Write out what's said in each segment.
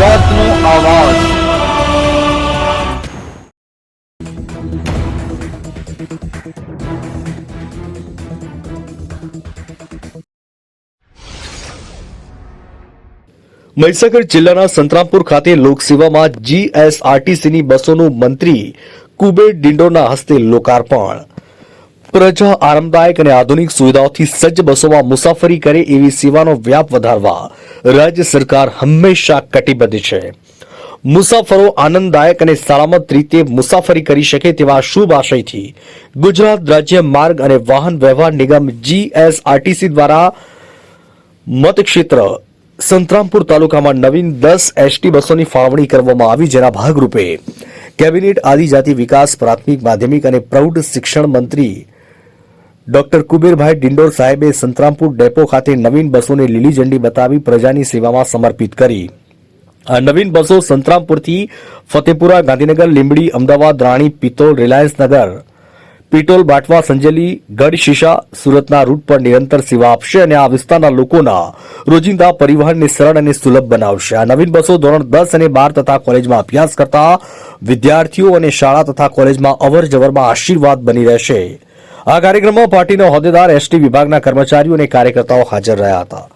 ગુજરાતનો આવાજ। મહીસાગર જિલ્લાના સંતરામપુર ખાતે લોકસેવામાં જીએસઆરટીસીની બસોનું મંત્રી કુબેર ડિંડોરના હસ્તે લોકાર્પણ। પ્રજા આરામદાયક અને આધુનિક સુવિધાઓથી સજ્જ બસોમાં મુસાફરી કરે એવી સેવાનો વ્યાપ વધારવા રાજ્ય સરકાર હંમેશા કટિબદ્ધ છે। મુસાફરો આનંદદાયક અને સલામત રીતે મુસાફરી કરી શકે તેવા શુભ આશયથી ગુજરાત રાજ્ય માર્ગ અને વાહન વ્યવહાર નિગમ જીએસઆરટીસી દ્વારા મતક્ષેત્ર સંતરામપુર તાલુકામાં નવીન 10 એસટી બસોની ફાળવણી કરવામાં આવી, જેના ભાગરૂપે કેબિનેટ આદિજાતિ વિકાસ પ્રાથમિક માધ્યમિક અને પ્રૌઢ શિક્ષણ મંત્રી ડોક્ટર કુબેરભાઈ ડિંડોર સાહેબે સંતરામપુર ડેપો ખાતે નવીન બસોને લીલી ઝંડી બતાવી પ્રજાની સેવામાં સમર્પિત કરી। આ નવીન બસો સંતરામપુરથી ફતેપુરા, ગાંધીનગર, લીંબડી, અમદાવાદ, રાણી, પિત્તોલ, રિલાયન્સ નગર, પીટોલ, બાટવા, સંજેલી, ગઢશીશા, સુરતના રૂટ પર નિરંતર સેવા આપશે અને આ વિસ્તારના લોકોના રોજિંદા પરિવહનને સરળ અને સુલભ બનાવશે। આ નવીન બસો ધોરણ 10 અને 12 તથા કોલેજમાં અભ્યાસ કરતા વિદ્યાર્થીઓ અને શાળા તથા કોલેજમાં અવર જવરમાં આશીર્વાદ બની રહેશે। આ કાર્યક્રમમાં પાર્ટીના હોદ્દેદાર, એસટી વિભાગના કર્મચારીઓ અને કાર્યકર્તાઓ હાજર રહ્યા હતા।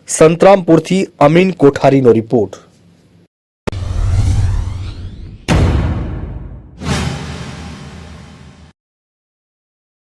સંતરામપુરથી અમીન કોઠારીનો રિપોર્ટ।